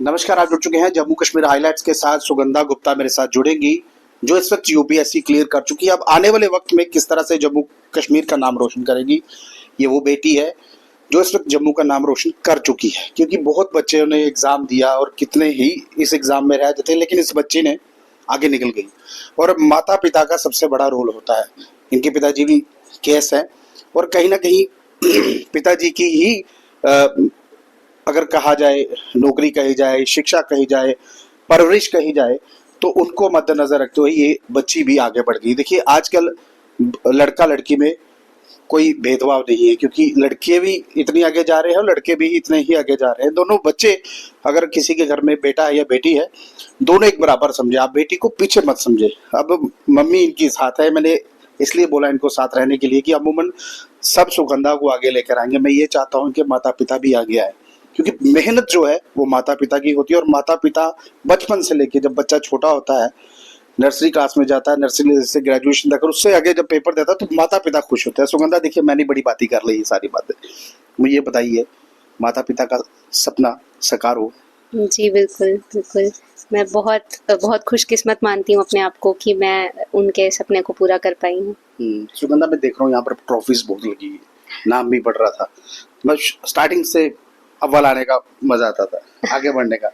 नमस्कार, आप जुड़ चुके हैं जम्मू कश्मीर हाइलाइट्स के साथ। सुगंधा गुप्ता मेरे साथ जुड़ेंगी, जो इस वक्त यूपीएससी क्लियर कर चुकी है। अब आने वाले वक्त में किस तरह से जम्मू कश्मीर का नाम रोशन करेगी, ये वो बेटी है जो इस वक्त जम्मू का नाम रोशन कर चुकी है। क्योंकि बहुत बच्चों ने एग्ज़ाम दिया और कितने ही इस एग्ज़ाम में रह जाते, लेकिन इस बच्ची ने आगे निकल गई। और माता पिता का सबसे बड़ा रोल होता है। इनके पिताजी भी केस है और कहीं ना कहीं पिताजी की ही अगर कहा जाए, नौकरी कही जाए, शिक्षा कही जाए, परवरिश कही जाए, तो उनको मद्देनजर रखते हुए ये बच्ची भी आगे बढ़ गई। देखिए, आजकल लड़का लड़की में कोई भेदभाव नहीं है, क्योंकि लड़के भी इतनी आगे जा रहे हैं और लड़के भी इतने ही आगे जा रहे हैं। दोनों बच्चे, अगर किसी के घर में बेटा है या बेटी है, दोनों एक बराबर समझे। आप बेटी को पीछे मत समझे। अब मम्मी इनकी साथ है, मैंने इसलिए बोला इनको साथ रहने के लिए कि अमूमन सब सुगंधा को आगे लेकर आएंगे। मैं ये चाहता हूँ कि माता पिता भी आगे आए, क्योंकि मेहनत जो है वो माता पिता की होती है। और माता पिता बचपन से लेके, जब बच्चा छोटा होता है, नर्सरी क्लास में जाता है, नर्सरी से ग्रेजुएशन तक, उससे आगे जब पेपर देता है, तो माता पिता खुश होते हैं। सुगंधा, देखिए मैंने बड़ी बातें कर ली, ये सारी बातें मुझे ये बताइए, माता पिता का सपना साकार हो? जी बिल्कुल बिल्कुल। मैं बहुत बहुत खुशकिस्मत मानती हूँ अपने आप को कि मैं उनके सपने को पूरा कर पाई हूँ। सुगंधा, मैं देख रहा हूँ यहाँ पर ट्रॉफीज बहुत लगी है, नाम भी बढ़ रहा था। मैं स्टार्टिंग से अव्वल आने का मजा आता था, आगे बढ़ने का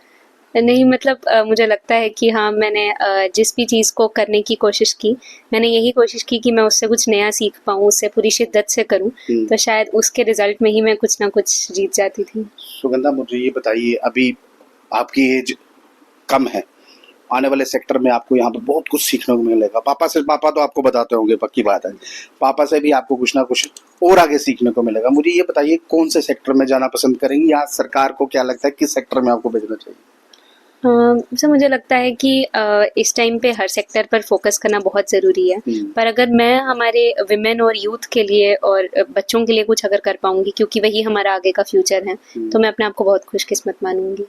नहीं, मतलब मुझे लगता है कि हाँ, मैंने जिस भी चीज़ को करने की कोशिश की, मैंने यही कोशिश की कि मैं उससे कुछ नया सीख पाऊँ, उससे पूरी शिद्दत से करूँ, तो शायद उसके रिजल्ट में ही मैं कुछ ना कुछ जीत जाती थी। सुगंधा, मुझे ये बताइए, अभी आपकी एज कम है, आने वाले सेक्टर में आपको यहाँ पर बहुत कुछ सीखने को मिलेगा। पापा तो आपको बताते होंगे, पक्की बात है, पापा से भी आपको कुछ ना कुछ और आगे सीखने को मिलेगा। मुझे ये बताइए, कौन से सेक्टर में जाना पसंद करेंगी, या सरकार को क्या लगता है किस सेक्टर में आपको भेजना चाहिए? सर, मुझे लगता है कि इस टाइम पे हर सेक्टर पर फोकस करना बहुत ज़रूरी है। पर अगर मैं हमारे विमेन और यूथ के लिए और बच्चों के लिए कुछ अगर कर पाऊंगी, क्योंकि वही हमारा आगे का फ्यूचर है, तो मैं अपने आप को बहुत खुशकिस्मत मानूंगी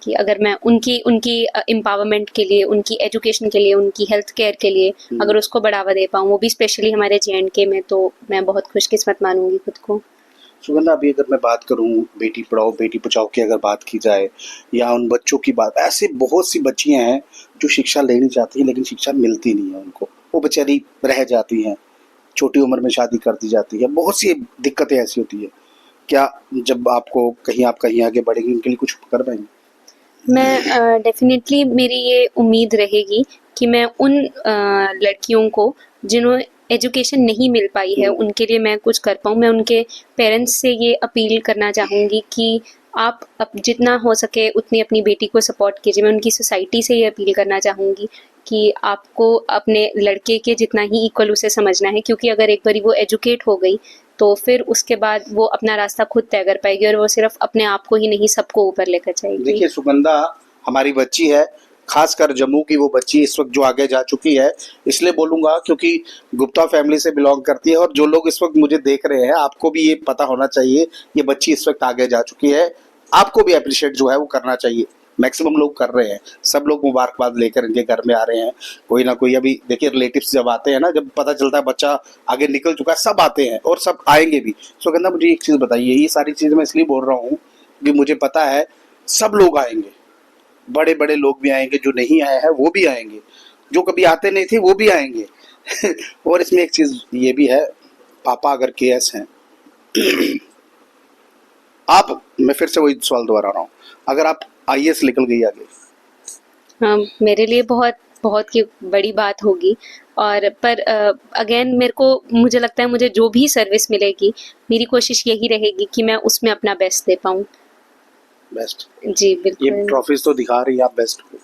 कि अगर मैं उनकी उनकी एम्पावरमेंट के लिए, उनकी एजुकेशन के लिए, उनकी हेल्थ केयर के लिए अगर उसको बढ़ावा दे पाऊँ, वो भी स्पेशली हमारे JNK में, तो मैं बहुत खुशकिस्मत मानूंगी खुद को। सुगंधा, अभी अगर मैं बात करूं बेटी पढ़ाओ बेटी बचाओ की अगर बात की जाए, या उन बच्चों की बात, ऐसे बहुत सी बच्चियां हैं जो शिक्षा लेनी चाहती हैं लेकिन शिक्षा मिलती नहीं है उनको, वो बेचारी रह जाती हैं, छोटी उम्र में शादी कर दी जाती है, बहुत सी दिक्कतें ऐसी होती है। क्या जब आपको कहीं आप कहीं आगे बढ़ेंगे, उनके लिए कुछ कर पाएंगे? मैं डेफिनेटली, मेरी ये उम्मीद रहेगी कि मैं उन लड़कियों को जिन्होंने एजुकेशन नहीं मिल पाई है, उनके लिए मैं कुछ कर पाऊँ। मैं उनके पेरेंट्स से ये अपील करना चाहूँगी कि आप जितना हो सके उतनी अपनी बेटी को सपोर्ट कीजिए। मैं उनकी सोसाइटी से ये अपील करना चाहूँगी कि आपको अपने लड़के के जितना ही इक्वल उसे समझना है, क्योंकि अगर एक बारी वो एजुकेट हो गई, तो फिर उसके बाद वो अपना रास्ता खुद तय कर पाएगी, और वो सिर्फ अपने आप को ही नहीं, सबको ऊपर लेकर जाएगी। देखिए सुगंधा, हमारी बच्ची है, खासकर जम्मू की वो बच्ची इस वक्त जो आगे जा चुकी है, इसलिए बोलूंगा क्योंकि गुप्ता फैमिली से बिलोंग करती है। और जो लोग इस वक्त मुझे देख रहे हैं, आपको भी ये पता होना चाहिए, ये बच्ची इस वक्त आगे जा चुकी है। आपको भी अप्रिशिएट जो है वो करना चाहिए। मैक्सिमम लोग कर रहे हैं, सब लोग मुबारकबाद लेकर इनके घर में आ रहे हैं, कोई ना कोई। अभी देखिए, रिलेटिव्स जब आते हैं ना, जब पता चलता है बच्चा आगे निकल चुका है, सब आते हैं और सब आएंगे भी। सुगंधा, मुझे एक चीज़ बताइए, ये सारी चीज़ मैं इसलिए बोल रहा हूँ कि मुझे पता है सब लोग आएंगे, बड़े बड़े लोग भी आएंगे, जो नहीं आए हैं वो भी आएंगे, जो कभी आते नहीं थे वो भी आएंगे। और इसमें एक चीज़ ये भी है, पापा अगर KS हैं, आप, मैं फिर से वही सवाल दोहरा रहा हूँ, अगर आप IAS निकल गई आगे, हाँ, मेरे लिए बहुत बहुत की बड़ी बात होगी। और पर अगेन, मुझे लगता है मुझे जो भी सर्विस मिलेगी, मेरी कोशिश यही रहेगी कि मैं उसमें अपना बेस्ट दे पाऊँ। बेस्ट। जी बिल्कुल। ये ट्रॉफीज तो दिखा रही है आप बेस्ट को।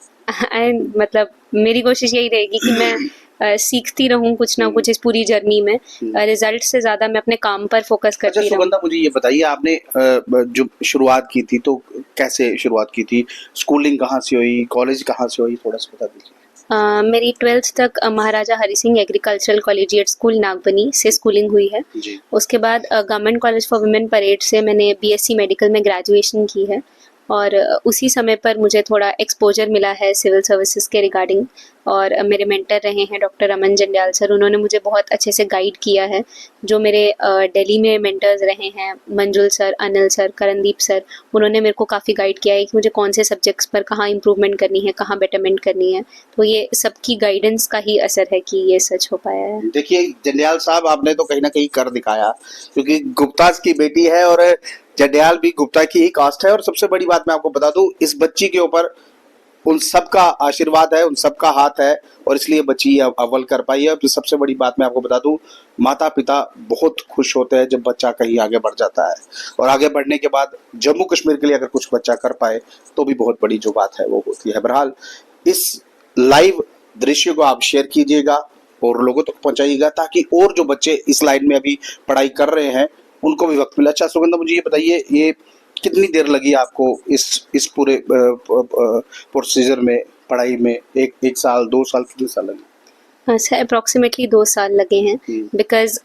मतलब मेरी कोशिश यही रहेगी कि मैं सीखती रहूं कुछ ना कुछ इस पूरी जर्नी में। रिजल्ट से ज्यादा मैं अपने काम पर फोकस अच्छा करती रहूं। सुगंधा, मुझे ये बताइए, आपने जो शुरुआत की थी, तो कैसे शुरुआत की थी? स्कूलिंग कहाँ से हुई, कॉलेज कहाँ से हुई, थोड़ा सा बता दीजिए। मेरी 12th तक Maharaja Hari Singh agricultural collegiate school Nagbani से स्कूलिंग हुई है जी। उसके बाद government college for women Parade से मैंने BSc मेडिकल में ग्रेजुएशन की है। और उसी समय पर मुझे थोड़ा एक्सपोजर मिला है सिविल सर्विसेज के रिगार्डिंग। और मेरे मेंटर रहे हैं डॉक्टर अमन जंडियाल सर, उन्होंने मुझे बहुत अच्छे से गाइड किया है। जो मेरे दिल्ली में मेंटर्स रहे हैं, मंजुल sir, Anil sir, Karandeep sir, उन्होंने मेरे को काफ़ी गाइड किया है कि मुझे कौन से सब्जेक्ट्स पर कहाँ इम्प्रूवमेंट करनी है, कहाँ बेटरमेंट करनी है। तो ये सबकी गाइडेंस का ही असर है कि ये सच हो पाया है। देखिए जंडियाल साहब, आपने तो कहीं ना कहीं कर दिखाया, क्योंकि गुप्ता की बेटी है और जंडियाल भी गुप्ता की ही कास्ट है। और सबसे बड़ी बात मैं आपको बता दूं, इस बच्ची के ऊपर उन सबका आशीर्वाद है, उन सबका हाथ है, और इसलिए बच्ची अव्वल कर पाई है। तो सबसे बड़ी बात मैं आपको बता दूं, माता पिता बहुत खुश होते हैं जब बच्चा कहीं आगे बढ़ जाता है, और आगे बढ़ने के बाद जम्मू कश्मीर के लिए अगर कुछ बच्चा कर पाए तो भी बहुत बड़ी जो बात है वो होती है। बहरहाल इस लाइव दृश्य को आप शेयर कीजिएगा और लोगों तक पहुंचाइएगा, ताकि और जो बच्चे इस लाइन में अभी पढ़ाई कर रहे हैं उनको भी वक्त मिले। अच्छा सुगंधा, मुझे ये बताइए, ये कितनी देर लगी आपको इस पूरे प्रोसीजर में, पढ़ाई में? एक साल, 2 साल, कितने साल लगे? सर अप्रॉक्सीमेटली 2 साल लगे हैं, बिकॉज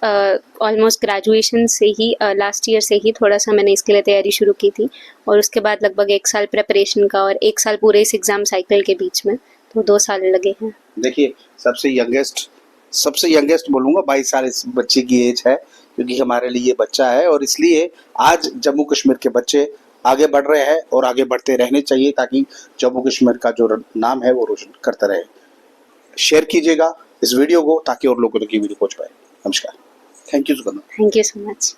ऑलमोस्ट ग्रेजुएशन से ही लास्ट ईयर से ही थोड़ा सा मैंने इसके लिए तैयारी शुरू की थी, और उसके बाद लगभग 1 साल प्रिपरेशन का और 1 साल पूरे इस एग्ज़ाम साइकिल के बीच में, तो 2 साल लगे हैं। देखिए सबसे यंगेस्ट बोलूँगा, 22 साल इस बच्चे की एज है, क्योंकि हमारे लिए ये बच्चा है, और इसलिए आज जम्मू कश्मीर के बच्चे आगे बढ़ रहे हैं और आगे बढ़ते रहने चाहिए, ताकि जम्मू कश्मीर का जो नाम है वो रोशन करता रहे। शेयर कीजिएगा इस वीडियो को, ताकि और लोगों तक ये वीडियो पहुंच पाए। नमस्कार, thank you Sugandha. Thank you so much.